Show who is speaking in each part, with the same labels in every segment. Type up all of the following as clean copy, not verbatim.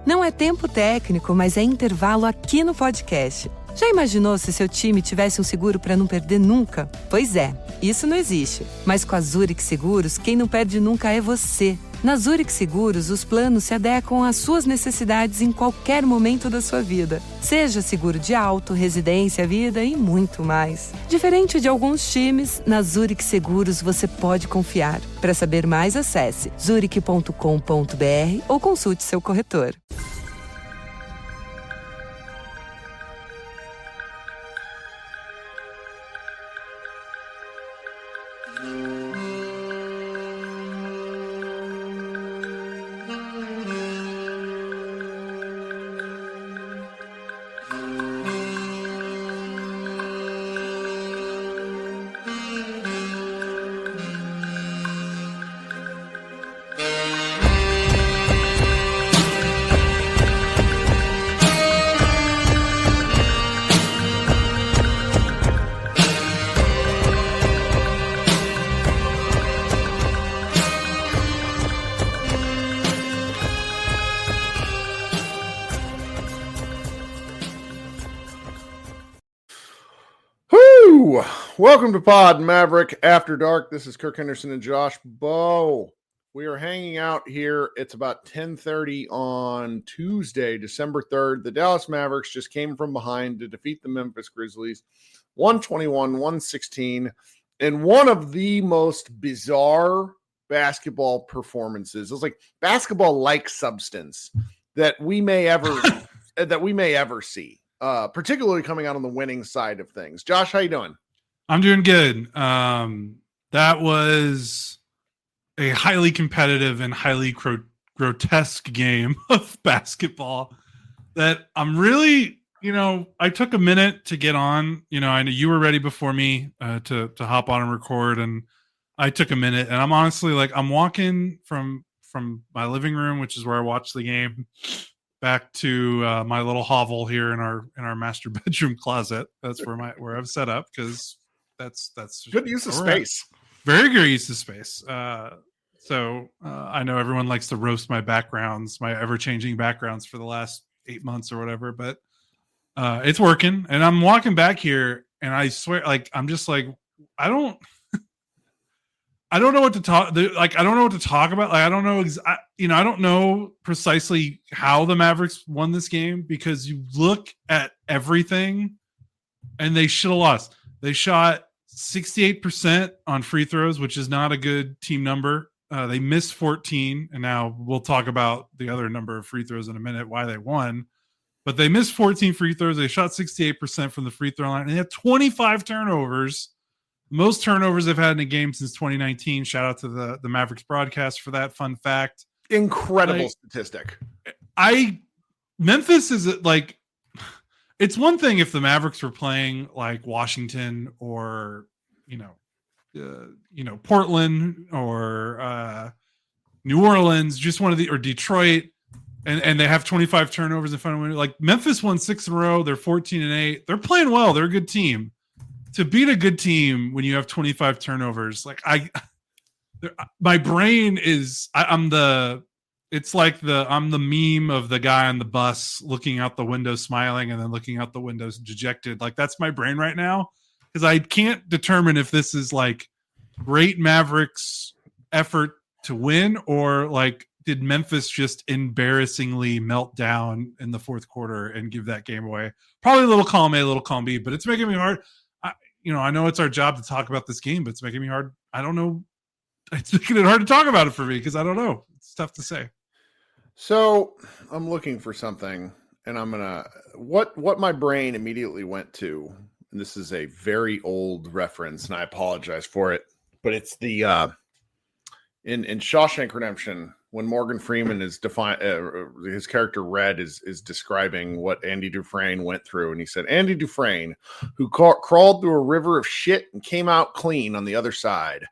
Speaker 1: Não é tempo técnico, mas é intervalo aqui no podcast. Já imaginou se seu time tivesse um seguro para não perder nunca? Pois é, isso não existe. Mas com a Zurich Seguros, quem não perde nunca é você. Na Zurich Seguros, os planos se adequam às suas necessidades em qualquer momento da sua vida. Seja seguro de auto, residência, vida e muito mais. Diferente de alguns times, na Zurich Seguros você pode confiar. Para saber mais, acesse zurich.com.br ou consulte seu corretor.
Speaker 2: Welcome to Pod Maverick After Dark. This is Kirk Henderson and Josh Bowe. We are hanging out here. It's about 10:30 on Tuesday, December 3rd. The Dallas Mavericks just came from behind to defeat the Memphis Grizzlies 121-116 in one of the most bizarre basketball performances. It was like basketball-like substance that we may ever see. Particularly coming out on the winning side of things. Josh, how you doing?
Speaker 3: I'm doing good. That was a highly competitive and highly grotesque game of basketball that I'm really, I took a minute to get on. I know you were ready before me to hop on and record, and I took a minute, and I'm honestly I'm walking from my living room, which is where I watched the game, back to my little hovel here in our master bedroom closet. That's where I've set up, because that's
Speaker 2: good use of space.
Speaker 3: Very good use of space. So I know everyone likes to roast my backgrounds, my ever-changing backgrounds for the last 8 months or whatever, but it's working. And I'm walking back here, and I swear, I'm just I don't know what to talk. I don't know what to talk about. I don't know. I don't know precisely how the Mavericks won this game, because you look at everything, and they should have lost. They shot 68% on free throws, which is not a good team number. They missed 14, and now we'll talk about the other number of free throws in a minute, why they won. But they missed 14 free throws. They shot 68% from the free throw line, and they had 25 turnovers. Most turnovers they've had in a game since 2019. Shout out to the Mavericks broadcast for that fun fact.
Speaker 2: Incredible statistic.
Speaker 3: Memphis is it's one thing if the Mavericks were playing like Washington or Portland or New Orleans, just or Detroit, and they have 25 turnovers in front of them. Like Memphis won 6 in a row. They're 14-8. They're playing well. They're a good team. To beat a good team when you have 25 turnovers, my brain is, I'm the meme of the guy on the bus looking out the window smiling and then looking out the windows dejected. That's my brain right now, because I can't determine if this is great Mavericks effort to win, or did Memphis just embarrassingly melt down in the fourth quarter and give that game away. Probably a little column A, a little column B, but it's making me hard. I know it's our job to talk about this game, but it's making me hard. I don't know. It's making it hard to talk about it for me, because I don't know. It's tough to say.
Speaker 2: So I'm looking for something, and I'm going to, what my brain immediately went to, and this is a very old reference, and I apologize for it, but it's the, in Shawshank Redemption, when Morgan Freeman is his character Red is describing what Andy Dufresne went through. And he said, Andy Dufresne, who crawled through a river of shit and came out clean on the other side.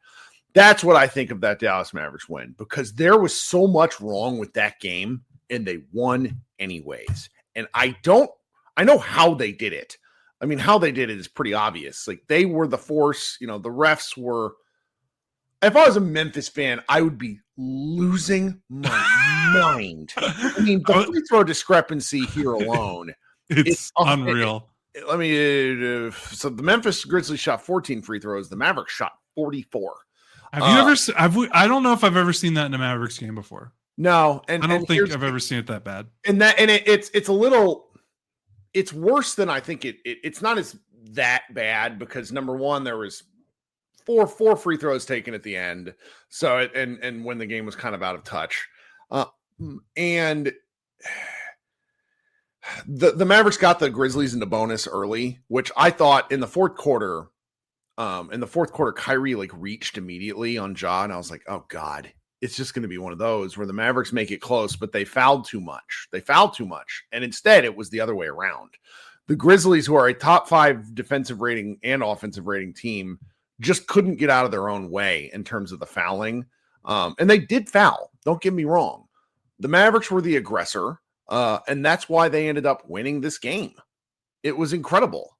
Speaker 2: That's what I think of that Dallas Mavericks win, because there was so much wrong with that game, and they won anyways. And I know how they did it. I mean, how they did it is pretty obvious. They were the force, the refs were. If I was a Memphis fan, I would be losing my mind. I mean, the free throw discrepancy here alone.
Speaker 3: It's unreal.
Speaker 2: So the Memphis Grizzlies shot 14 free throws. The Mavericks shot 44.
Speaker 3: Have you ever? I don't know if I've ever seen that in a Mavericks game before.
Speaker 2: No,
Speaker 3: and I don't think I've ever seen it that bad.
Speaker 2: It's a little. It's worse than I think it's not as that bad because number one, there was four free throws taken at the end. So and when the game was kind of out of touch, and the Mavericks got the Grizzlies into bonus early, which I thought in the fourth quarter. Kyrie reached immediately on Ja, and I was like, oh God, it's just going to be one of those where the Mavericks make it close, but they fouled too much. And instead it was the other way around. The Grizzlies, who are a top 5 defensive rating and offensive rating team, just couldn't get out of their own way in terms of the fouling. And they did foul. Don't get me wrong. The Mavericks were the aggressor. And that's why they ended up winning this game. It was incredible.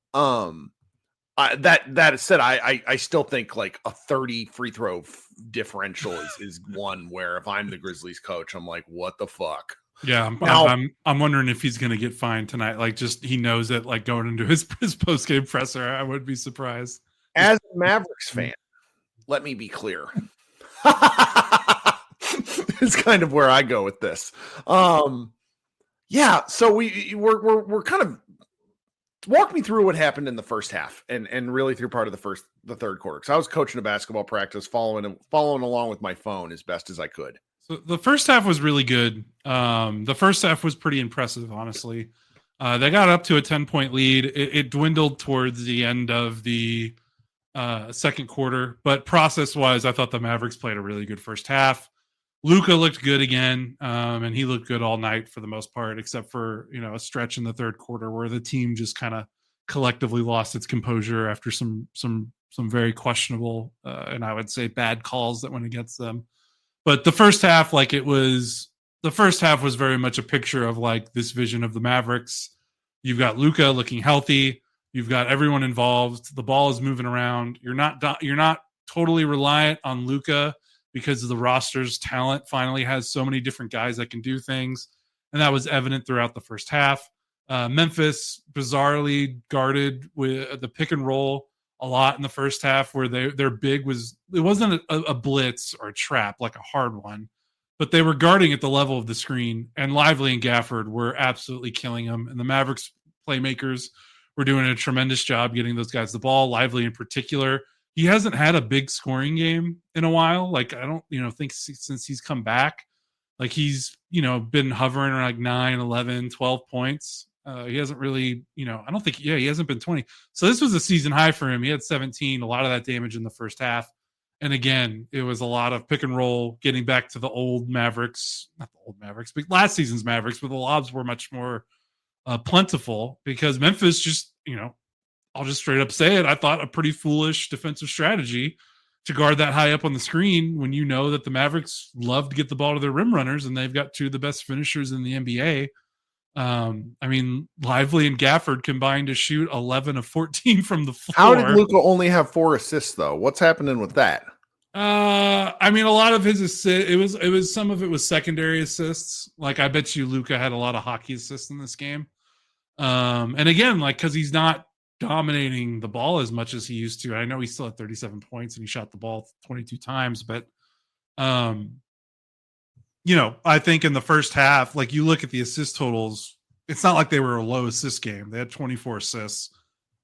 Speaker 2: That said, I still think a 30 free throw differential is one where if I'm the Grizzlies coach, I'm like, what the fuck?
Speaker 3: Yeah, I'm wondering if he's going to get fined tonight. Just he knows that going into his post game presser, I would be surprised.
Speaker 2: As a Mavericks fan, let me be clear. It's kind of where I go with this. Yeah, so we're kind of. Walk me through what happened in the first half and really through part of the third quarter. Because I was coaching a basketball practice, following along with my phone as best as I could.
Speaker 3: So the first half was really good. The first half was pretty impressive, honestly. They got up to a 10-point lead. It dwindled towards the end of the second quarter. But process-wise, I thought the Mavericks played a really good first half. Luka looked good again, and he looked good all night for the most part, except for a stretch in the third quarter where the team just kind of collectively lost its composure after some very questionable and I would say bad calls that went against them. But the first half, was very much a picture of this vision of the Mavericks. You've got Luka looking healthy. You've got everyone involved. The ball is moving around. You're not totally reliant on Luka, because the roster's talent finally has so many different guys that can do things. And that was evident throughout the first half. Memphis bizarrely guarded with the pick and roll a lot in the first half where their big it wasn't a blitz or a trap, a hard one, but they were guarding at the level of the screen, and Lively and Gafford were absolutely killing them. And the Mavericks playmakers were doing a tremendous job getting those guys the ball. Lively in particular, he hasn't had a big scoring game in a while. I don't, think since he's come back, he's, been hovering around 9, 11, 12 points. He hasn't really, I don't think, he hasn't been 20. So this was a season high for him. He had 17, a lot of that damage in the first half. And again, it was a lot of pick and roll, getting back to the old Mavericks, not the old Mavericks, but last season's Mavericks, but the lobs were much more plentiful because Memphis just, I'll just straight up say it. I thought a pretty foolish defensive strategy to guard that high up on the screen when you know that the Mavericks love to get the ball to their rim runners and they've got two of the best finishers in the NBA. Lively and Gafford combined to shoot 11 of 14 from the floor.
Speaker 2: How did Luka only have 4 assists though? What's happening with that?
Speaker 3: A lot of his assists, it was some of it was secondary assists. I bet you Luka had a lot of hockey assists in this game. And again, because he's not dominating the ball as much as he used to. I know he still had 37 points and he shot the ball 22 times, but I think in the first half, you look at the assist totals, it's not like they were a low assist game. They had 24 assists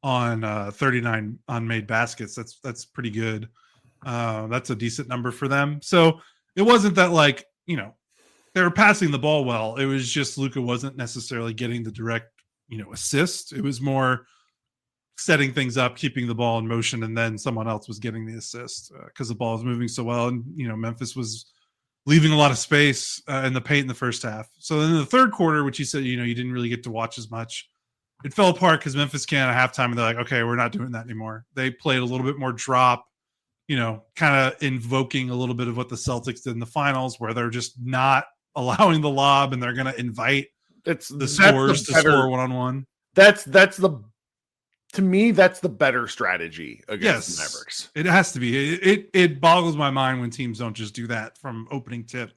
Speaker 3: on 39 unmade baskets. That's pretty good. That's a decent number for them. So it wasn't that they were passing the ball well. It was just Luka wasn't necessarily getting the direct, assist. It was more setting things up, keeping the ball in motion, and then someone else was getting the assist because the ball was moving so well. And, Memphis was leaving a lot of space in the paint in the first half. So then in the third quarter, which you said, you didn't really get to watch as much, it fell apart because Memphis came out at halftime and they're like, okay, we're not doing that anymore. They played a little bit more drop, kind of invoking a little bit of what the Celtics did in the finals where they're just not allowing the lob and they're going to invite the scorers to score one-on-one.
Speaker 2: That's the to me, that's the better strategy against the
Speaker 3: Yes,
Speaker 2: Mavericks.
Speaker 3: it has to be. It boggles my mind when teams don't just do that from opening tip.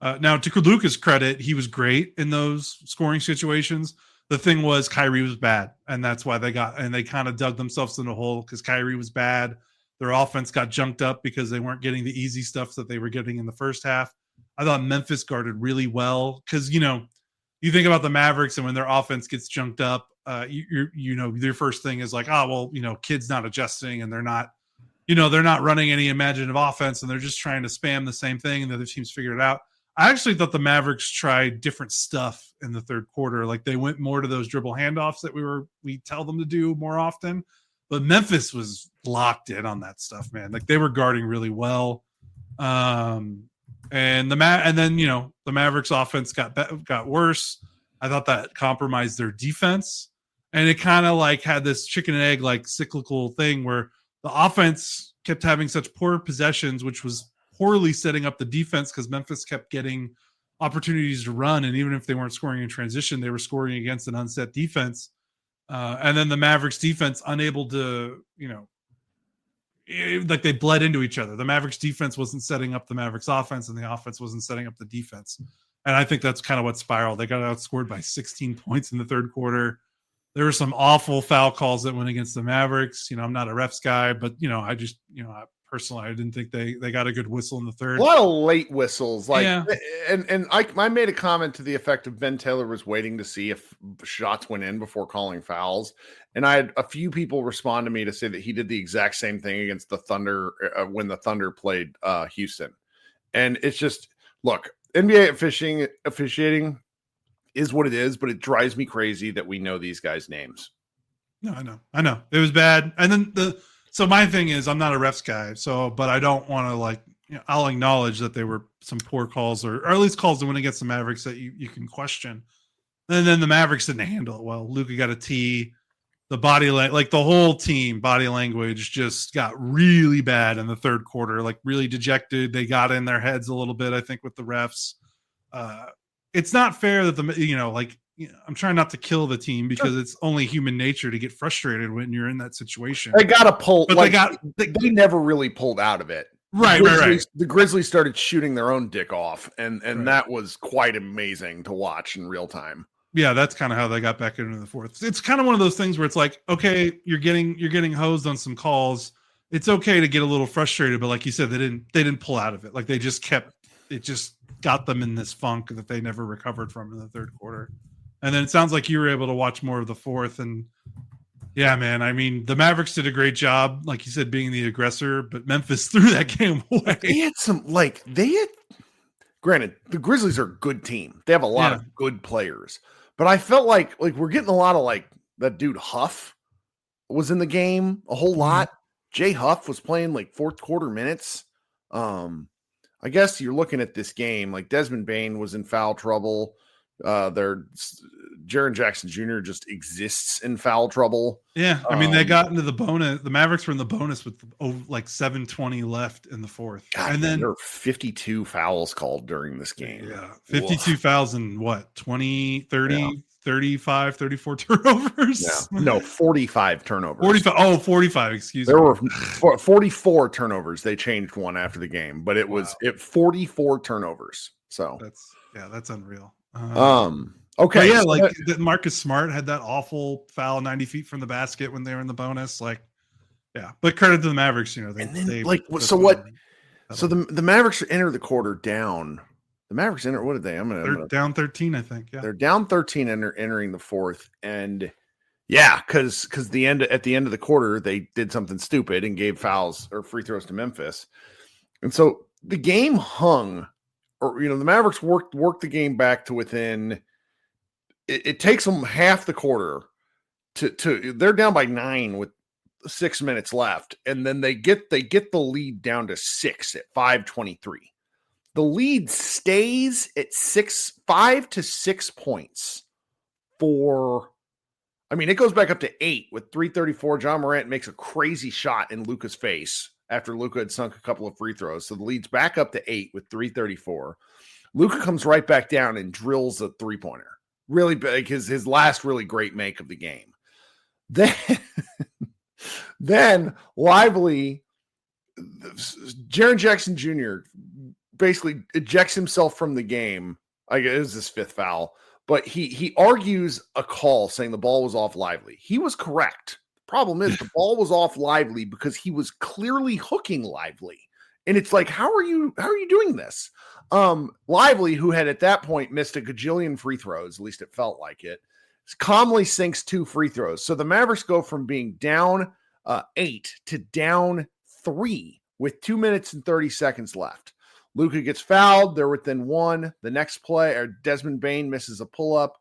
Speaker 3: Now, to Luka's credit, he was great in those scoring situations. The thing was Kyrie was bad, and that's why they kind of dug themselves in a hole because Kyrie was bad. Their offense got junked up because they weren't getting the easy stuff that they were getting in the first half. I thought Memphis guarded really well because, you think about the Mavericks and when their offense gets junked up, their first thing is like, oh, well, kid's not adjusting and they're not running any imaginative offense and they're just trying to spam the same thing and the other teams figured it out. I actually thought the Mavericks tried different stuff in the third quarter. Like they went more to those dribble handoffs that we tell them to do more often. But Memphis was locked in on that stuff, man. Like they were guarding really well. And then the Mavericks offense got worse. I thought that compromised their defense. And it kind of like had this chicken and egg like cyclical thing where the offense kept having such poor possessions, which was poorly setting up the defense because Memphis kept getting opportunities to run. And even if they weren't scoring in transition, they were scoring against an unset defense. And then the Mavericks defense unable to, like they bled into each other. The Mavericks defense wasn't setting up the Mavericks offense and the offense wasn't setting up the defense. And I think that's kind of what spiraled. They got outscored by 16 points in the third quarter. There were some awful foul calls that went against the Mavericks. I'm not a refs guy, but I just, personally, I didn't think they got a good whistle in the third.
Speaker 2: A lot of late whistles,
Speaker 3: Yeah.
Speaker 2: And I made a comment to the effect of Ben Taylor was waiting to see if shots went in before calling fouls, and I had a few people respond to me to say that he did the exact same thing against the Thunder when the Thunder played Houston, and it's just look, NBA officiating is what it is, but it drives me crazy that we know these guys' names.
Speaker 3: No, I know it was bad, and then So my thing is, I'm not a refs guy, but I don't want to I'll acknowledge that there were some poor calls or at least calls that went against the Mavericks that you can question. And then the Mavericks didn't handle it well. Luka got a T. The the whole team body language just got really bad in the third quarter, like really dejected. They got in their heads a little bit, I think, with the refs. It's not fair that I'm trying not to kill the team because it's only human nature to get frustrated when you're in that situation.
Speaker 2: They got to pull,
Speaker 3: but
Speaker 2: they never really pulled out of it.
Speaker 3: Right.
Speaker 2: The Grizzlies started shooting their own dick off, and that was quite amazing to watch in real time.
Speaker 3: Yeah, that's kind of how they got back into the fourth. It's kind of one of those things where it's like, okay, you're getting hosed on some calls. It's okay to get a little frustrated, but like you said, they didn't pull out of it. Like they just it just got them in this funk that they never recovered from in the third quarter. And then it sounds like you were able to watch more of the fourth. And yeah, man, I mean, the Mavericks did a great job, like you said, being the aggressor, but Memphis threw that game away.
Speaker 2: They had granted, the Grizzlies are a good team. They have a lot of good players, but I felt like we're getting a lot of that dude Huff was in the game a whole lot. Jay Huff was playing fourth quarter minutes. I guess you're looking at this game, Desmond Bane was in foul trouble. Jaren Jackson Jr. just exists in foul trouble.
Speaker 3: Yeah, I mean they got into the bonus. The Mavericks were in the bonus with 7:20 left in the fourth,
Speaker 2: God,
Speaker 3: and then
Speaker 2: there were 52 fouls called during this game.
Speaker 3: Yeah, 52 fouls and what 20, 30, 35, 34 turnovers.
Speaker 2: Yeah. No, 45 turnovers.
Speaker 3: 45. Excuse me.
Speaker 2: There were 44 turnovers. They changed one after the game, but it was 44 turnovers. So
Speaker 3: that's unreal.
Speaker 2: Okay.
Speaker 3: Yeah, Marcus Smart had that awful foul 90 feet from the basket when they were in the bonus. But credit to the Mavericks, the
Speaker 2: Mavericks enter the quarter down. The Mavericks enter, what did they?
Speaker 3: They're down 13, I think. Yeah.
Speaker 2: They're down 13 and they're entering the fourth. And because at the end of the quarter, they did something stupid and gave fouls or free throws to Memphis. And so the game hung. Or the Mavericks worked the game back to within. It takes them half the quarter to they're down by 9 with 6 minutes left, and then they get the lead down to 6 at 5:23. The lead stays at 5 to 6 points it goes back up to 8 with 3:34. John Morant makes a crazy shot in Luka's face after Luka had sunk a couple of free throws. So the lead's back up to 8 with 3:34. Luka comes right back down and drills a three-pointer. Really big, his last really great make of the game. Then Then Lively, Jaren Jackson Jr. basically ejects himself from the game. I guess it was his 5th foul, but he argues a call saying the ball was off Lively. He was correct. The problem is the ball was off Lively because he was clearly hooking Lively. And it's like, how are you doing this? Lively, who had at that point missed a gajillion free throws, at least it felt like it, calmly sinks 2 free throws. So the Mavericks go from being down 8 to down 3 with 2 minutes and 30 seconds left. Luka gets fouled. They're within 1. The next play, or Desmond Bane misses a pull-up.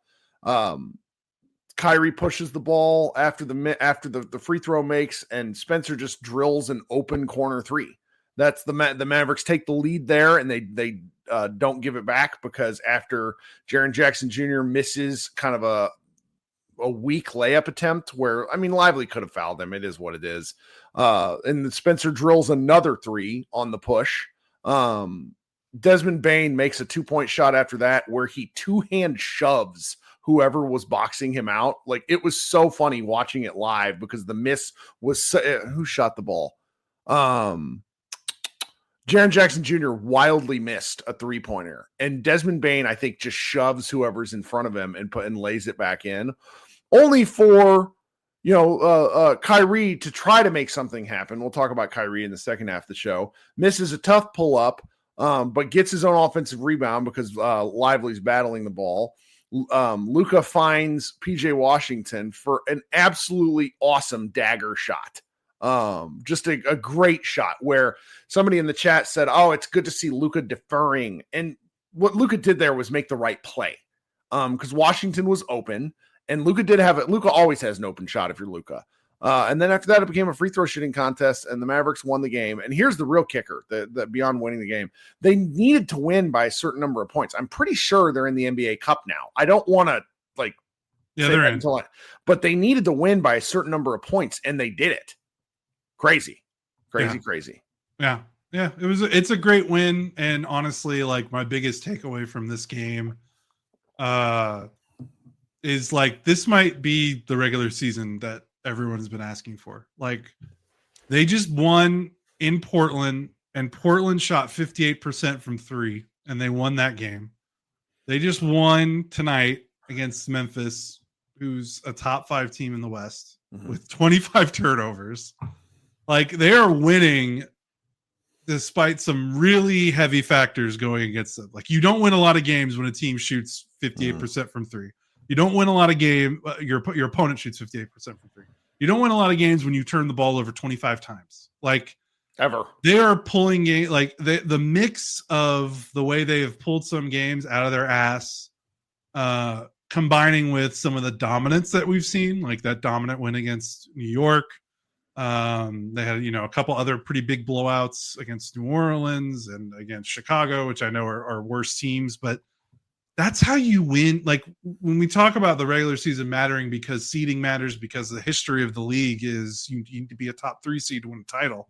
Speaker 2: Kyrie pushes the ball after the free throw makes, and Spencer just drills an open corner 3. That's the Mavericks take the lead there, and they don't give it back because after Jaren Jackson Jr. misses kind of a weak layup attempt where, I mean, Lively could have fouled him. It is what it is. And Spencer drills another 3 on the push. Desmond Bane makes a 2-point shot after that where he 2-hand shoves whoever was boxing him out. Like, it was so funny watching it live because the miss was who shot the ball? Jaren Jackson Jr. wildly missed a 3-pointer, and Desmond Bane, I think, just shoves whoever's in front of him and lays it back in, only for Kyrie to try to make something happen. We'll talk about Kyrie in the second half of the show. Misses a tough pull up, but gets his own offensive rebound because Lively's battling the ball. Luka finds PJ Washington for an absolutely awesome dagger shot. Just a great shot where somebody in the chat said, "Oh, it's good to see Luka deferring." And what Luka did there was make the right play. Because Washington was open, and Luka did have it. Luka always has an open shot if you're Luka. And then after that, it became a free throw shooting contest, and the Mavericks won the game. And here's the real kicker: that beyond winning the game, they needed to win by a certain number of points. I'm pretty sure they're in the NBA Cup now. I don't want to
Speaker 3: they're in,
Speaker 2: but they needed to win by a certain number of points, and they did it. Crazy.
Speaker 3: Yeah. It's a great win. And honestly, like, my biggest takeaway from this game is like, this might be the regular season that everyone has been asking for. Like, they just won in Portland, and Portland shot 58% from 3, and they won that game. They just won tonight against Memphis, who's a top 5 team in the West, with 25 turnovers. Like, they are winning despite some really heavy factors going against them. Like, you don't win a lot of games when a team shoots 58% from 3. You don't win a lot of games. Your opponent shoots 58% from 3. You don't win a lot of games when you turn the ball over 25 times. Like,
Speaker 2: ever.
Speaker 3: They are pulling game. Like, the mix of the way they have pulled some games out of their ass, combining with some of the dominance that we've seen, like that dominant win against New York. They had, a couple other pretty big blowouts against New Orleans and against Chicago, which I know are worse teams, but that's how you win. Like, when we talk about the regular season mattering because seeding matters, because the history of the league is you need to be a top 3 seed to win a title.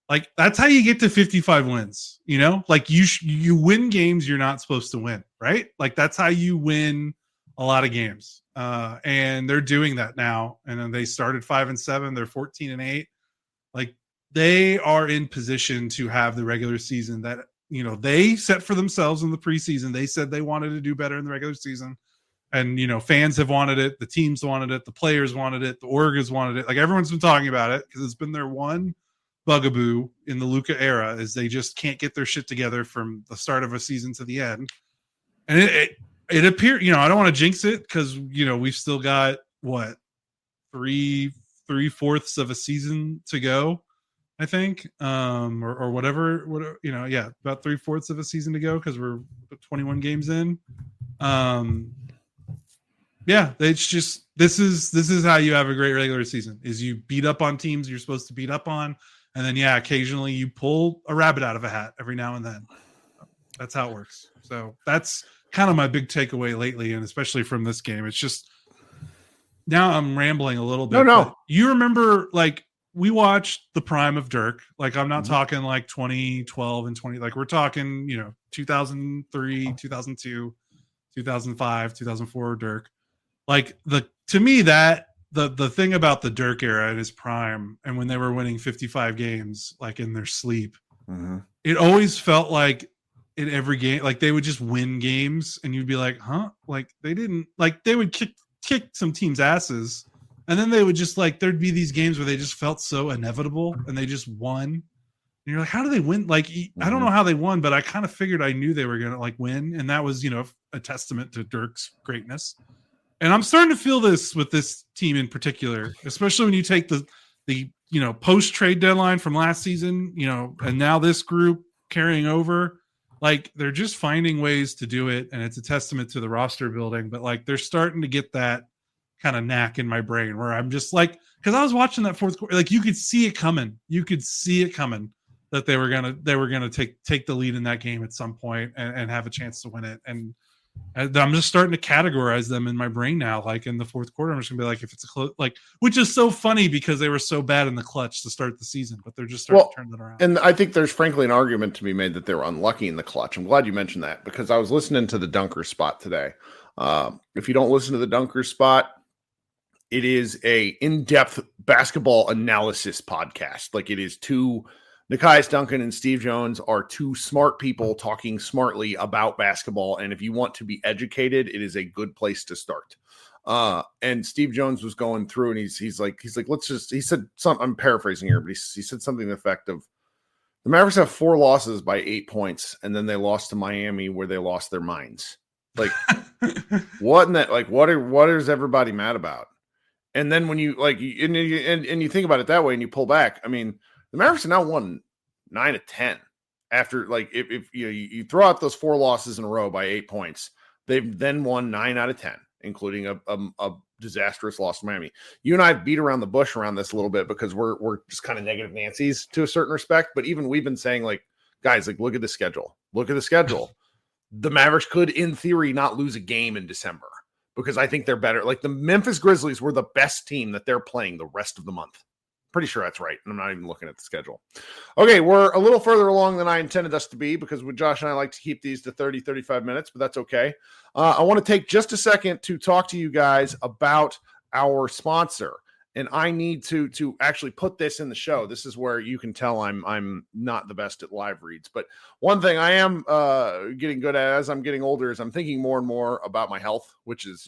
Speaker 3: Like, that's how you get to 55 wins, like you win games you're not supposed to win, right? Like, that's how you win a lot of games. And they're doing that now. And then they started 5-7. They're 14-8. Like, they are in position to have the regular season that, they set for themselves in the preseason. They said they wanted to do better in the regular season. And, fans have wanted it. The teams wanted it. The players wanted it. The orgs wanted it. Like, everyone's been talking about it because it's been their one bugaboo in the Luka era is they just can't get their shit together from the start of a season to the end. And it appeared, I don't want to jinx it because, we've still got what, 3/4 of a season to go, I think, or whatever, about 3/4 of a season to go because we're 21 games in. It's just this is how you have a great regular season: is you beat up on teams you're supposed to beat up on, and then occasionally you pull a rabbit out of a hat every now and then. That's how it works. So that's kind of my big takeaway lately, and especially from this game. It's just, now I'm rambling a little bit.
Speaker 2: No.
Speaker 3: You remember, like, we watched the prime of Dirk. Like, I'm not talking like 2012 and 20. Like, we're talking, 2003, 2002, 2005, 2004 Dirk. Like, to me, that the thing about the Dirk era at his prime and when they were winning 55 games, like in their sleep, it always felt like in every game, like they would just win games and you'd be like, huh? Like they didn't, like they would kick some teams' asses. And then they would just like, there'd be these games where they just felt so inevitable and they just won. And you're like, how do they win? Like, I don't know how they won, but I kind of figured I knew they were going to like win. And that was, a testament to Dirk's greatness. And I'm starting to feel this with this team in particular, especially when you take the post trade deadline from last season, and now this group carrying over, like they're just finding ways to do it. And it's a testament to the roster building, but like they're starting to get that kind of knack in my brain where I'm just like, because I was watching that fourth quarter, like you could see it coming. You could see it coming that they were gonna take the lead in that game at some point and have a chance to win it. And I'm just starting to categorize them in my brain now. Like in the fourth quarter, I'm just gonna be like, if it's a close, like, which is so funny because they were so bad in the clutch to start the season, but they're just starting to turn that around.
Speaker 2: And I think there's frankly an argument to be made that they were unlucky in the clutch. I'm glad you mentioned that because I was listening to the Dunker Spot today. If you don't listen to the Dunker Spot, it is a in-depth basketball analysis podcast. Like it is Nekias Duncan and Steve Jones are two smart people talking smartly about basketball. And if you want to be educated, it is a good place to start. And Steve Jones was going through and he's like, he said something, I'm paraphrasing here, but he said something to the effect of the Mavericks have 4 losses by 8 points. And then they lost to Miami where they lost their minds. Like what in that, like, what is everybody mad about? And then when you like, and you think about it that way and you pull back, I mean, the Mavericks have now won 9 of 10 after like, if you throw out those 4 losses in a row by 8 points, they've then won 9 out of 10, including a disastrous loss to Miami. You and I beat around the bush around this a little bit because we're just kind of negative Nancy's to a certain respect. But even we've been saying like, guys, like, look at the schedule. The Mavericks could, in theory, not lose a game in December. Because I think they're better. Like the Memphis Grizzlies were the best team that they're playing the rest of the month. Pretty sure that's right. I'm not even looking at the schedule. Okay, we're a little further along than I intended us to be because with Josh and I like to keep these to 30, 35 minutes, but that's okay. I want to take just a second to talk to you guys about our sponsor. And I need to actually put this in the show. This is where you can tell I'm not the best at live reads. But one thing I am getting good at as I'm getting older is I'm thinking more and more about my health, which is,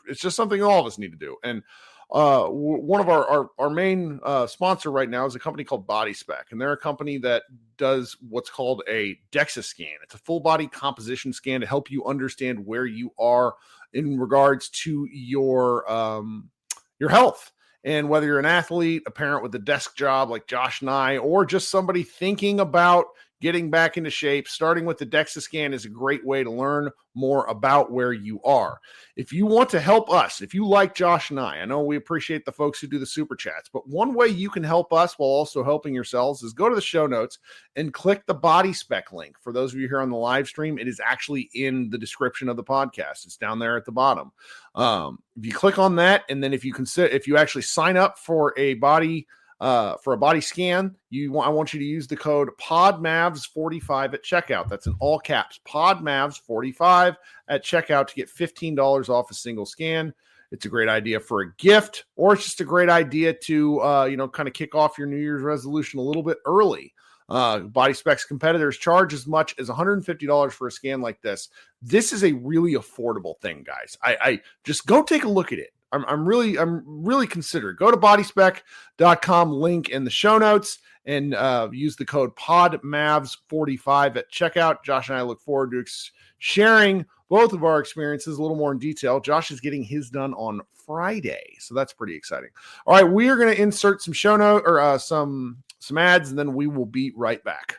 Speaker 2: it's just something all of us need to do. And one of our main sponsor right now is a company called Body Spec. And they're a company that does what's called a DEXA scan. It's a full body composition scan to help you understand where you are in regards to your health, and whether you're an athlete, a parent with a desk job like Josh and I, or just somebody thinking about getting back into shape, starting with the DEXA scan is a great way to learn more about where you are. If you want to help us, if you like Josh and I know we appreciate the folks who do the super chats, but one way you can help us while also helping yourselves is go to the show notes and click the Body Spec link. For those of you here on the live stream, it is actually in the description of the podcast. It's down there at the bottom. If you click on that, and then if you actually sign up for a body scan, I want you to use the code PODMAVS45 at checkout. That's in all caps, PODMAVS45 at checkout to get $15 off a single scan. It's a great idea for a gift, or it's just a great idea to, kind of kick off your New Year's resolution a little bit early. Body Specs competitors charge as much as $150 for a scan like this. This is a really affordable thing, guys. I just go take a look at it. I'm really considered. Go to bodyspec.com, link in the show notes, and use the code PODMAVS45 at checkout. Josh and I look forward to sharing both of our experiences a little more in detail. Josh is getting his done on Friday, so that's pretty exciting. All right, we are going to insert some show note or some ads, and then we will be right back.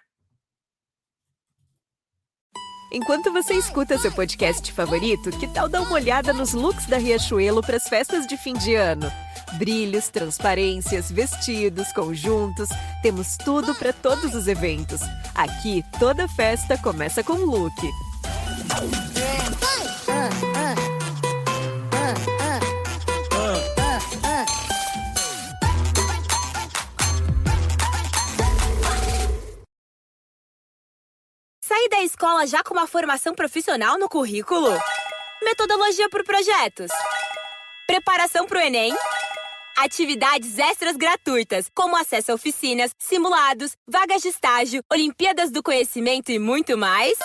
Speaker 4: Enquanto você escuta seu podcast favorito, que tal dar uma olhada nos looks da Riachuelo para as festas de fim de ano? Brilhos, transparências, vestidos, conjuntos, temos tudo para todos os eventos. Aqui, toda festa começa com look.
Speaker 5: Saí da escola já com uma formação profissional no currículo? Metodologia por projetos. Preparação pro Enem? Atividades extras gratuitas, como acesso a oficinas, simulados, vagas de estágio, Olimpíadas do Conhecimento e muito mais?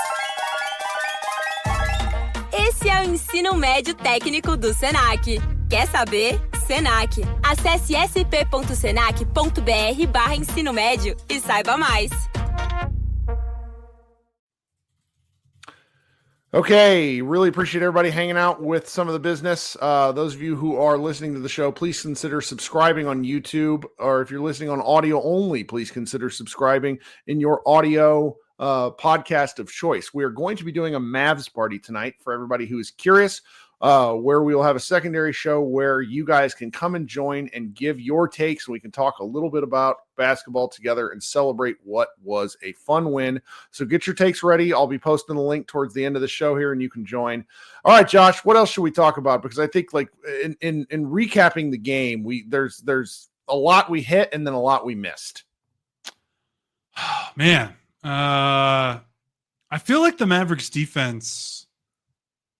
Speaker 5: Esse é o Ensino Médio Técnico do Senac. Quer saber? Senac. Acesse sp.senac.br/ensino médio e saiba mais.
Speaker 2: Okay, really appreciate everybody hanging out with some of the business. Those of you who are listening to the show, please consider subscribing on YouTube, or if you're listening on audio only, please consider subscribing in your audio podcast of choice. We are going to be doing a Mavs party tonight for everybody who is curious, where we will have a secondary show where you guys can come and join and give your takes. We can talk a little bit about basketball together and celebrate what was a fun win. So get your takes ready. I'll be posting the link towards the end of the show here and you can join. All right, Josh, what else should we talk about? Because I think like in recapping the game, there's a lot we hit and then a lot we missed.
Speaker 3: Oh, man. I feel like the Mavericks defense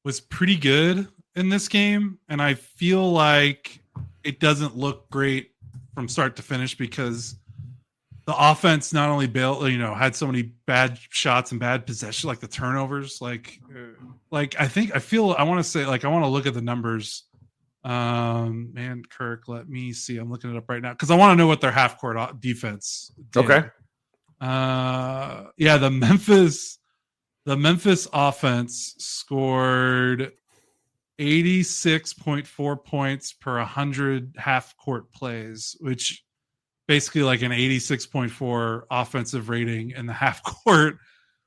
Speaker 3: was pretty good in this game, and I feel like it doesn't look great from start to finish because the offense not only had so many bad shots and bad possession, like the turnovers, I want to look at the numbers. Man, Kirk, let me see. I'm looking it up right now because I want to know what their half court defense did.
Speaker 2: Okay.
Speaker 3: The Memphis offense scored 86.4 points per 100 half court plays, which basically like an 86.4 offensive rating in the half court,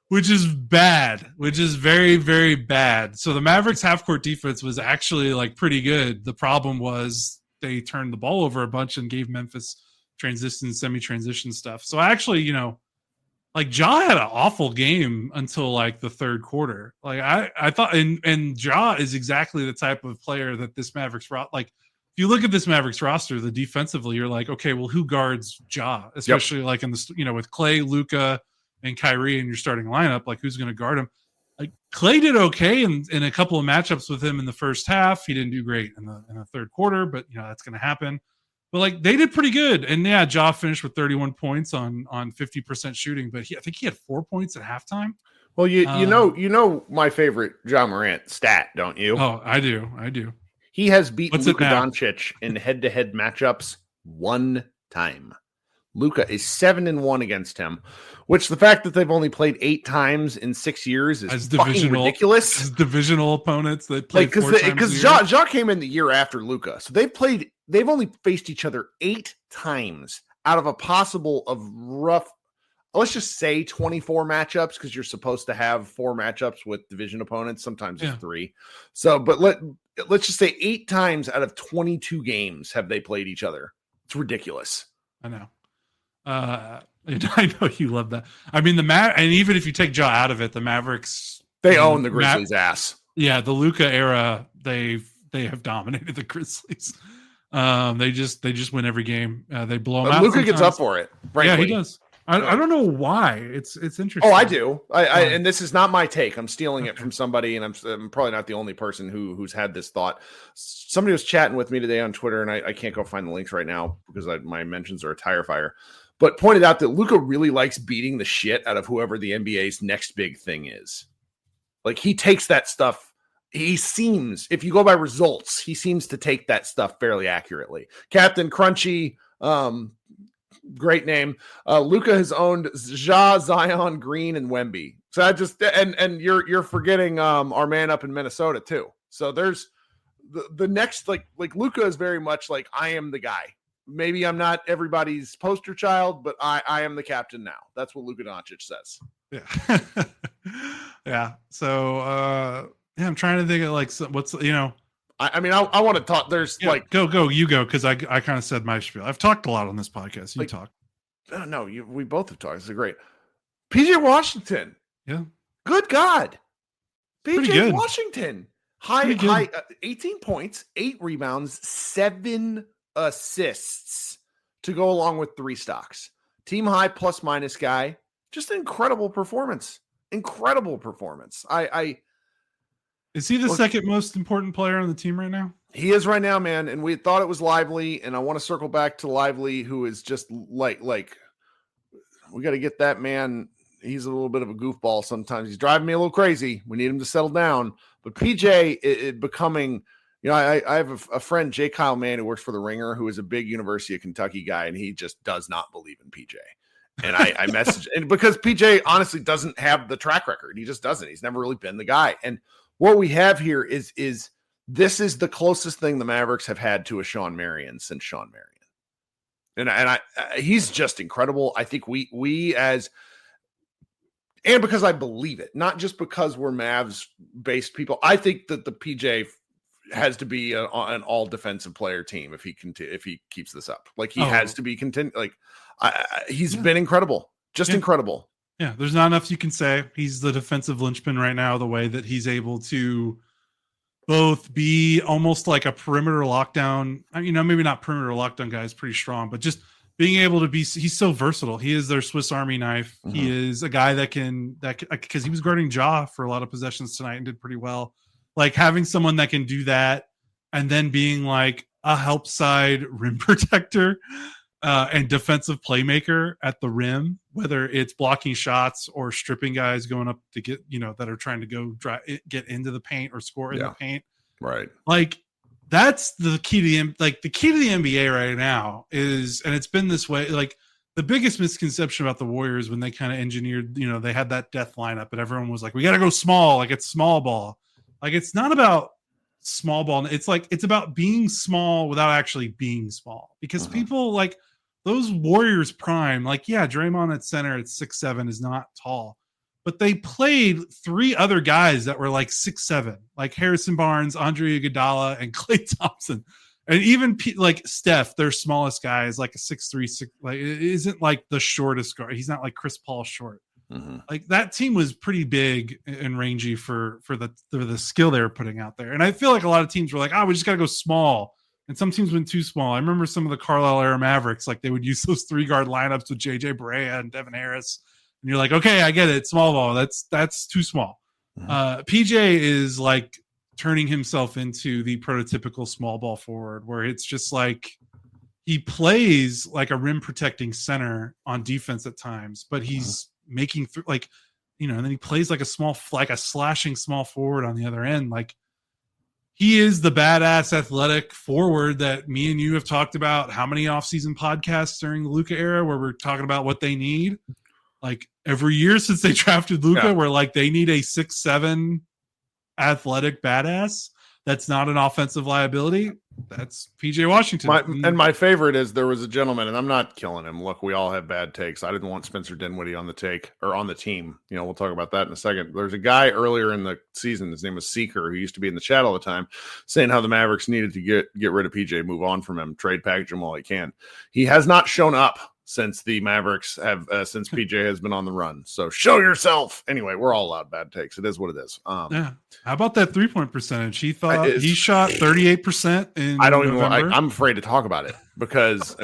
Speaker 3: which is bad, which is very, very bad. So the Mavericks half court defense was actually like pretty good. The problem was they turned the ball over a bunch and gave Memphis transition, semi-transition stuff. So actually, like Ja had an awful game until like the third quarter. Like I thought, and Ja is exactly the type of player that this Mavericks like. If you look at this Mavericks roster, the defensively, you're like, okay, well, who guards Ja? Especially like in the with Clay, Luka, and Kyrie in your starting lineup, like who's going to guard him? Like Clay did okay in a couple of matchups with him in the first half. He didn't do great in the third quarter, but that's going to happen. But like they did pretty good, and yeah, Ja finished with 31 points on 50% shooting, but I think he had 4 points at halftime.
Speaker 2: Well, you know my favorite Ja Morant stat, don't you?
Speaker 3: Oh, I do.
Speaker 2: He has beaten Luka Doncic in head-to-head matchups one time. Luka is 7-1 against him, which the fact that they've only played 8 times in 6 years is fucking ridiculous.
Speaker 3: As divisional opponents that played
Speaker 2: because Ja came in the year after Luka, so they've only faced each other 8 times out of a possible of rough, let's just say 24 matchups, because you're supposed to have 4 matchups with division opponents. Sometimes it's 3. So, but let's just say 8 times out of 22 games have they played each other. It's ridiculous.
Speaker 3: I know. I know you love that. I mean, and even if you take Ja out of it, the Mavericks,
Speaker 2: they own the Grizzlies' ass.
Speaker 3: Yeah, the Luka era, they have dominated the Grizzlies. They just win every game. They blow them out.
Speaker 2: Luka gets up for it. Frankly.
Speaker 3: Yeah, he does. I don't know why. It's interesting.
Speaker 2: Oh, I do. And this is not my take. I'm stealing it from somebody, and I'm probably not the only person who's had this thought. Somebody was chatting with me today on Twitter, and I can't go find the links right now because my mentions are a tire fire. But pointed out that Luka really likes beating the shit out of whoever the NBA's next big thing is. Like he takes that stuff. He seems, if you go by results, he seems to take that stuff fairly accurately. Captain Crunchy, great name. Luka has owned Ja, Zion, Green, and Wemby. So I just and you're forgetting our man up in Minnesota too. So there's the next like Luka is very much like I am the guy. Maybe I'm not everybody's poster child, but I am the captain now. That's what Luka Doncic says.
Speaker 3: Yeah. Yeah. So I'm trying to think of like what's
Speaker 2: I mean, I want to talk. There's
Speaker 3: you go because I kind of said my spiel. I've talked a lot on this podcast. You talk.
Speaker 2: No, we both have talked. This is great. PJ Washington.
Speaker 3: Yeah.
Speaker 2: Good God. PJ Washington. High 18 points, 8 rebounds, 7 assists to go along with 3 stocks. Team high plus minus guy. Just an incredible performance. Incredible performance.
Speaker 3: Is he the second most important player on the team right now?
Speaker 2: He is right now, man. And we thought it was Lively, and I want to circle back to Lively, who is just like we got to get that man. He's a little bit of a goofball sometimes. He's driving me a little crazy. We need him to settle down. But PJ it becoming, I have a friend, J. Kyle Mann, who works for The Ringer, who is a big University of Kentucky guy, and he just does not believe in PJ. And I messaged, and because PJ honestly doesn't have the track record. He just doesn't. He's never really been the guy. And what we have here is this is the closest thing the Mavericks have had to a Sean Marion since Sean Marion. And he's just incredible. I think we as, and because I believe it, not just because we're Mavs based people. I think that the PJ has to be an all defensive player team if he keeps this up. Like he has to be content. Like he's been incredible, incredible.
Speaker 3: Yeah, there's not enough you can say. He's the defensive linchpin right now. The way that he's able to both be almost like a perimeter lockdown. Maybe not perimeter lockdown guy is pretty strong, but just being able to be, he's so versatile. He is their Swiss Army knife. Mm-hmm. He is a guy that because he was guarding Ja for a lot of possessions tonight and did pretty well. Like having someone that can do that and then being like a help side rim protector and defensive playmaker at the rim, whether it's blocking shots or stripping guys going up to get, that are trying to get into the paint or score in the paint.
Speaker 2: Right.
Speaker 3: Like that's the key to the key to the NBA right now is, and it's been this way, like the biggest misconception about the Warriors when they kind of engineered, they had that death lineup and everyone was like, we got to go small. Like it's small ball. Like it's not about small ball. It's like, it's about being small without actually being small because people like those Warriors prime, like, yeah, Draymond at center at 6'7" is not tall, but they played three other guys that were like 6'7", like Harrison Barnes, Andre Iguodala, and Klay Thompson. And even like Steph, their smallest guy is like a 6'3", like it isn't like the shortest guard. He's not like Chris Paul short. Mm-hmm. Like that team was pretty big and rangy for the skill they were putting out there. And I feel like a lot of teams were like, we just got to go small. And some teams went too small. I remember some of the Carlisle era Mavericks, like they would use those 3-guard lineups with JJ Barea and Devin Harris. And you're like, okay, I get it. Small ball. That's too small. Mm-hmm. PJ is like turning himself into the prototypical small ball forward where it's just like he plays like a rim protecting center on defense at times, but he's making through and then he plays like a slashing small forward on the other end. Like he is the badass athletic forward that me and you have talked about how many offseason podcasts during the Luka era where we're talking about what they need. Like every year since they drafted Luka, where like they need a 6'7" athletic badass that's not an offensive liability. That's PJ Washington.
Speaker 2: My favorite is there was a gentleman, and I'm not killing him. Look, we all have bad takes. I didn't want Spencer Dinwiddie on the team. We'll talk about that in a second. There's a guy earlier in the season, his name was Seeker, who used to be in the chat all the time, saying how the Mavericks needed to get rid of PJ, move on from him, trade package him while he can. He has not shown up since the Mavericks have since PJ has been on the run. So show yourself. Anyway, we're all allowed bad takes. It is what it is.
Speaker 3: How about that 3-point percentage? He thought he shot 38% in
Speaker 2: I'm afraid to talk about it because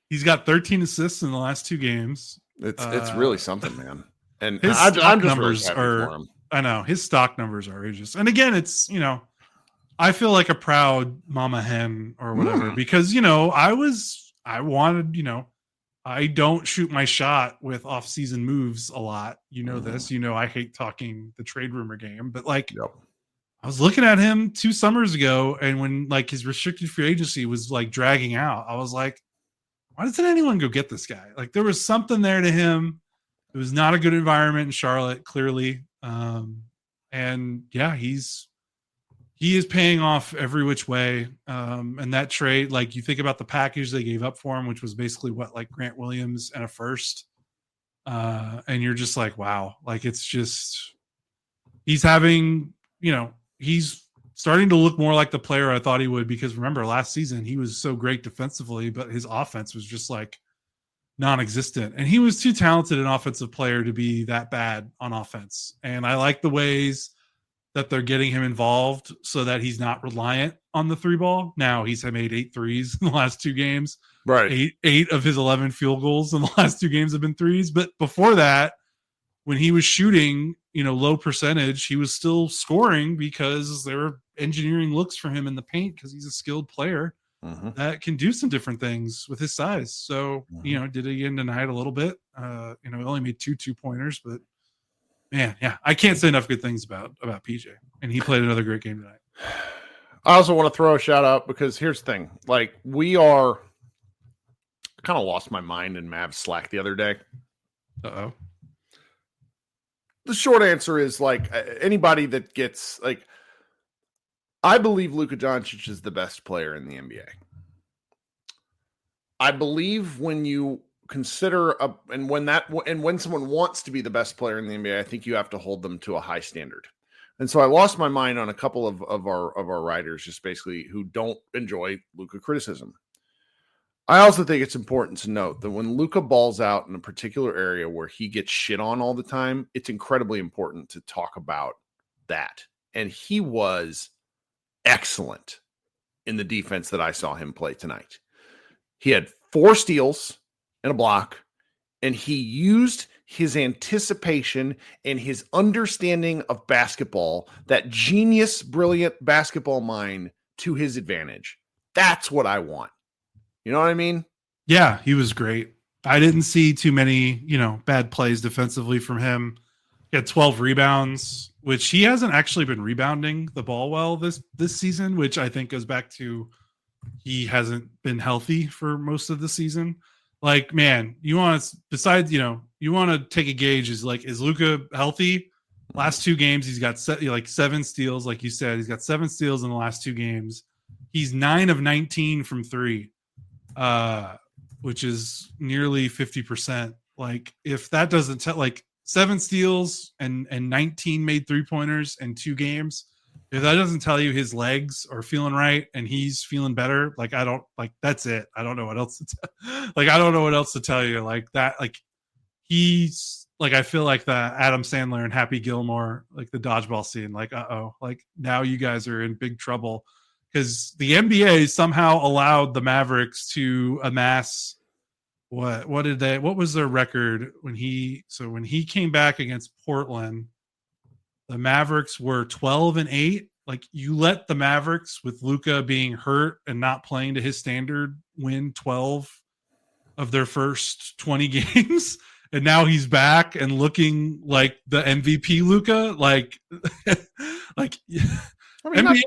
Speaker 3: he's got 13 assists in the last 2 games.
Speaker 2: It's really something, man. And
Speaker 3: his stock numbers are, I know his stock numbers are outrageous. And again, it's, I feel like a proud mama hen or whatever, because, I don't shoot my shot with off-season moves a lot. This. I hate talking the trade rumor game, but I was looking at him 2 summers ago, and when like his restricted free agency was like dragging out, I was like, why doesn't anyone go get this guy? Like there was something there to him. It was not a good environment in Charlotte, clearly. And yeah, he is paying off every which way. And that trade, like you think about the package they gave up for him, which was basically like Grant Williams and a first. And you're just like, wow, like it's just, he's having, he's starting to look more like the player I thought he would, because remember last season, he was so great defensively, but his offense was just like non-existent. And he was too talented an offensive player to be that bad on offense. And I like the ways that they're getting him involved so that he's not reliant on the 3 ball. Now he's made 8 threes in the last 2 games.
Speaker 2: Right.
Speaker 3: 8 of his 11 field goals in the last 2 games have been threes. But before that, when he was shooting low percentage, he was still scoring because they were engineering looks for him in the paint because he's a skilled player that can do some different things with his size. So, did it again tonight a little bit. He only made 2-pointers, but man, yeah, I can't say enough good things about PJ. And he played another great game tonight.
Speaker 2: I also want to throw a shout out because here's the thing. Like, I kind of lost my mind in Mavs Slack the other day.
Speaker 3: Uh-oh.
Speaker 2: The short answer is, like, anybody that gets, like, I believe Luka Doncic is the best player in the NBA. I believe when you consider when someone wants to be the best player in the NBA, I think you have to hold them to a high standard. And so I lost my mind on a couple of our writers, just basically who don't enjoy Luka criticism. I also think it's important to note that when Luka balls out in a particular area where he gets shit on all the time, it's incredibly important to talk about that. And he was excellent in the defense that I saw him play tonight. He had 4 steals and a block, and he used his anticipation and his understanding of basketball, that genius, brilliant basketball mind, to his advantage. That's what I want. You know what I mean?
Speaker 3: Yeah, he was great. I didn't see too many, bad plays defensively from him. He had 12 rebounds, which he hasn't actually been rebounding the ball well this season, which I think goes back to he hasn't been healthy for most of the season. Like, man, you want to, besides, you want to take a gauge is Luka healthy? Last 2 games, he's got 7 steals. Like you said, he's got 7 steals in the last 2 games. He's 9 of 19 from 3. Which is nearly 50%. Like, if that doesn't tell, like, 7 steals and 19 made 3-pointers in 2 games, if that doesn't tell you his legs are feeling right and he's feeling better, like, I don't, like, that's it. I don't know what else to I don't know what else to tell you. Like that, like, he's like, I feel like the Adam Sandler and Happy Gilmore, like the dodgeball scene, like, like, now you guys are in big trouble. Because the NBA somehow allowed the Mavericks to amass what was their record when he came back against Portland? The Mavericks were 12-8. Like, you let the Mavericks, with Luka being hurt and not playing to his standard, win 12 of their first 20 games, and now he's back and looking like the MVP Luka, like
Speaker 2: I mean,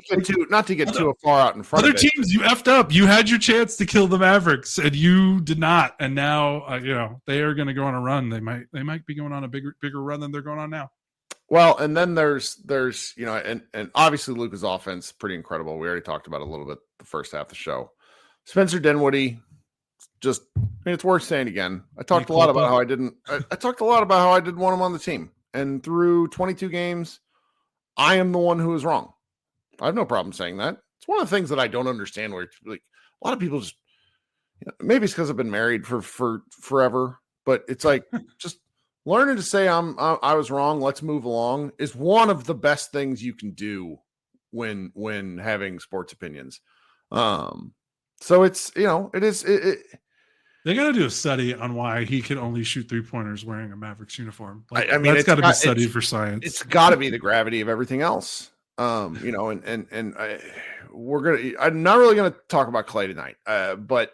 Speaker 2: not to get too far out in front.
Speaker 3: Other
Speaker 2: of it.
Speaker 3: teams, you effed up. You had your chance to kill the Mavericks, and you did not. And now, they are going to go on a run. They might be going on a bigger run than they're going on now.
Speaker 2: Well, and then there's and obviously Luka's offense pretty incredible. We already talked about it a little bit the first half of the show. Spencer Dinwiddie, it's worth saying again. I talked a lot about how I didn't want him on the team, and through 22 games, I am the one who is wrong. I have no problem saying that. It's one of the things that I don't understand, where, like, a lot of people just, maybe it's because I've been married for forever, but it's like, just learning to say I was wrong, let's move along, is one of the best things you can do when having sports opinions. So it's, it is.
Speaker 3: They got to do a study on why he can only shoot 3-pointers wearing a Mavericks uniform. Like,
Speaker 2: I mean,
Speaker 3: that's got to be studied for science.
Speaker 2: It's got to be the gravity of everything else. I'm not really going to talk about Clay tonight, but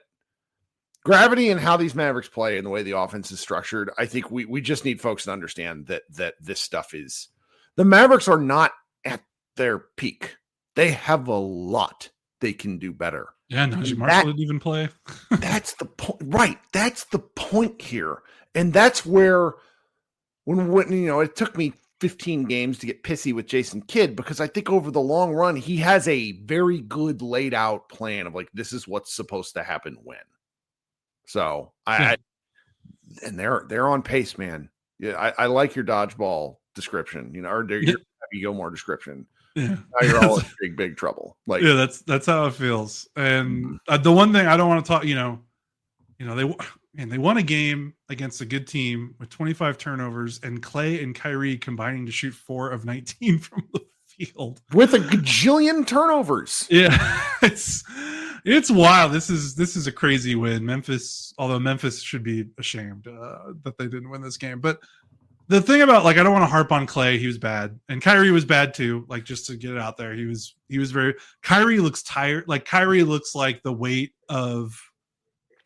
Speaker 2: gravity and how these Mavericks play and the way the offense is structured, I think we just need folks to understand that this stuff is, the Mavericks are not at their peak. They have a lot they can do better.
Speaker 3: Yeah, Najee Marshall didn't even play.
Speaker 2: That's the point, right? That's the point here, and that's where when it took me 15 games to get pissy with Jason Kidd, because I think over the long run, he has a very good laid out plan of, like, this is what's supposed to happen when. So and they're on pace, man. Yeah. I like your dodgeball description, or your Happy Gilmore description.
Speaker 3: Yeah.
Speaker 2: Now you're all in big trouble. Like,
Speaker 3: yeah, that's how it feels. And the one thing I don't want to talk, they won a game against a good team with 25 turnovers, and Clay and Kyrie combining to shoot 4 of 19 from the field
Speaker 2: with a gajillion turnovers.
Speaker 3: Yeah, it's wild. This is a crazy win. Although Memphis should be ashamed that they didn't win this game, but the thing about like I don't want to harp on Clay. He was bad, and Kyrie was bad too. Like just to get it out there, he was very. Kyrie looks tired. Like Kyrie looks like the weight of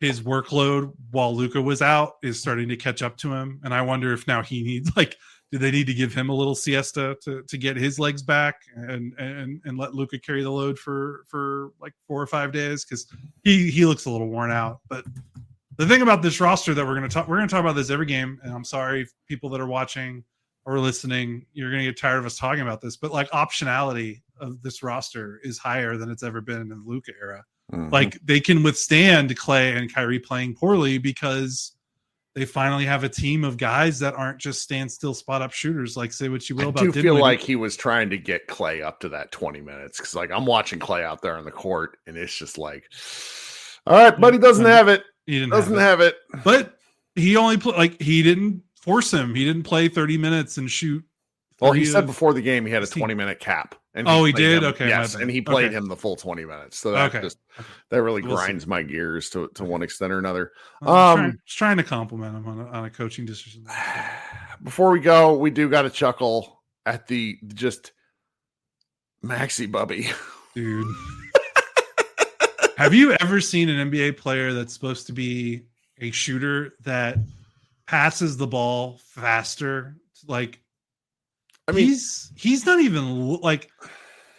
Speaker 3: his workload while Luka was out is starting to catch up to him, and I wonder if now he needs like. Do they need to give him a little siesta to get his legs back and let Luka carry the load for like 4 or 5 days? Because he looks a little worn out. But the thing about this roster that we're going to talk about this every game, and I'm sorry if people that are watching or listening, you're going to get tired of us talking about this, but like optionality of this roster is higher than it's ever been in the Luka era. Mm-hmm. Like they can withstand Clay and Kyrie playing poorly because they finally have a team of guys that aren't just standstill spot up shooters. Like say what you will about
Speaker 2: Dinwiddie. I do feel like he was trying to get Clay up to that 20 minutes. Cause like I'm watching Clay out there on the court and it's just like, all right, buddy doesn't have it. He doesn't have it.
Speaker 3: But he only like he didn't force him. He didn't play 30 minutes and shoot.
Speaker 2: Well, he said before the game he had a 20-minute cap. And
Speaker 3: he did?
Speaker 2: Him,
Speaker 3: okay.
Speaker 2: Yes, and he played him the full 20 minutes. So that that really grinds my gears to one extent or another.
Speaker 3: Just trying to compliment him on a coaching decision.
Speaker 2: Before we go, we do got to chuckle at the just Maxi Bubby.
Speaker 3: Dude. Have you ever seen an NBA player that's supposed to be a shooter that passes the ball faster? Like, I mean, he's not even like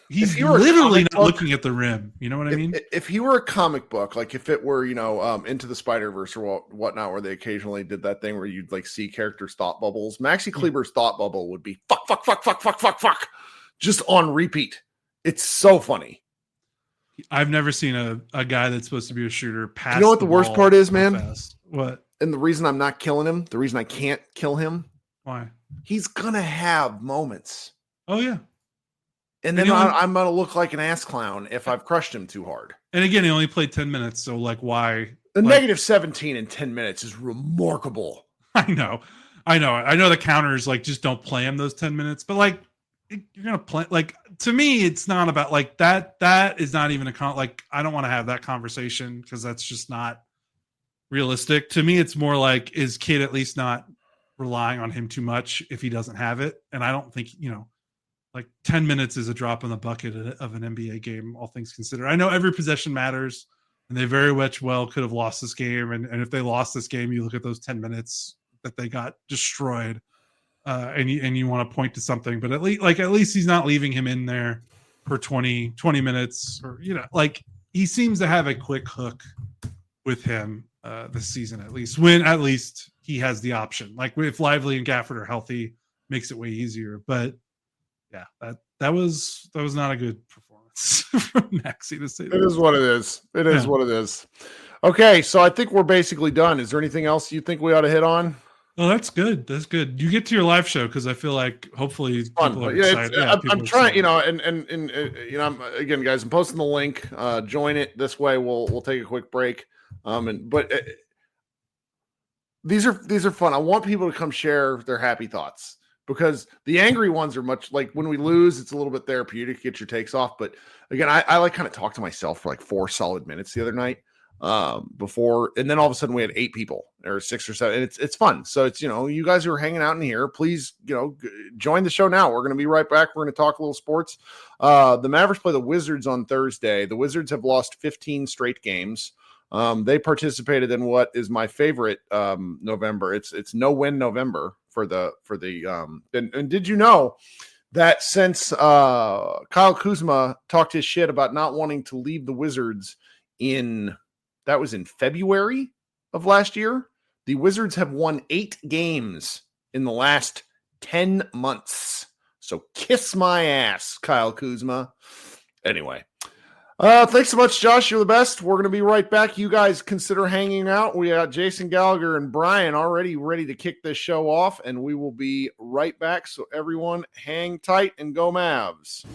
Speaker 3: he's literally not looking at the rim. You know what I mean?
Speaker 2: If he were a comic book, like if it were, Into the Spider-Verse or whatnot, where they occasionally did that thing where you'd like see characters' thought bubbles, Maxi Kleber's thought bubble would be fuck, just on repeat. It's so funny.
Speaker 3: I've never seen a guy that's supposed to be a shooter pass.
Speaker 2: You know what the worst part is, man?
Speaker 3: Fast. What?
Speaker 2: And the reason I'm not killing him, the reason I can't kill him.
Speaker 3: Why?
Speaker 2: He's gonna have moments.
Speaker 3: Oh yeah.
Speaker 2: And then I'm gonna look like an ass clown if I've crushed him too hard.
Speaker 3: And again, he only played 10 minutes, so like why?
Speaker 2: The negative 17 in 10 minutes is remarkable.
Speaker 3: I know the counters like just don't play him those 10 minutes, but like you're gonna play like to me, it's not about like that is not even like I don't want to have that conversation because that's just not realistic. To me, it's more like is kid at least not relying on him too much if he doesn't have it. And I don't think, like 10 minutes is a drop in the bucket of an NBA game, all things considered. I know every possession matters and they very much well could have lost this game. And if they lost this game, you look at those 10 minutes that they got destroyed and you want to point to something, but at least he's not leaving him in there for 20 minutes or, like he seems to have a quick hook with him this season, at least he has the option. Like if Lively and Gafford are healthy, makes it way easier. But yeah, that was not a good performance from Maxi to say.
Speaker 2: It is what it is. It is what it is. Okay, so I think we're basically done. Is there anything else you think we ought to hit on?
Speaker 3: Oh, that's good. That's good. You get to your live show because I feel like hopefully people are excited.
Speaker 2: I'm trying, and again, guys, I'm posting the link. Join it this way. We'll take a quick break. These are fun. I want people to come share their happy thoughts because the angry ones are much like when we lose, it's a little bit therapeutic, get your takes off. But again, I like kind of talk to myself for like 4 solid minutes the other night before. And then all of a sudden we had 8 people or 6 or 7. And it's fun. So it's, you guys who are hanging out in here, please, join the show now. We're going to be right back. We're going to talk a little sports. The Mavericks play the Wizards on Thursday. The Wizards have lost 15 straight games. They participated in what is my favorite November. It's no win November for the and did you know that since Kyle Kuzma talked his shit about not wanting to leave the Wizards in February of last year, the Wizards have won 8 games in the last 10 months. So kiss my ass, Kyle Kuzma. Anyway. Thanks so much, Josh. You're the best. We're going to be right back. You guys consider hanging out. We got Jason Gallagher and Brian already ready to kick this show off, and we will be right back. So everyone hang tight and go Mavs.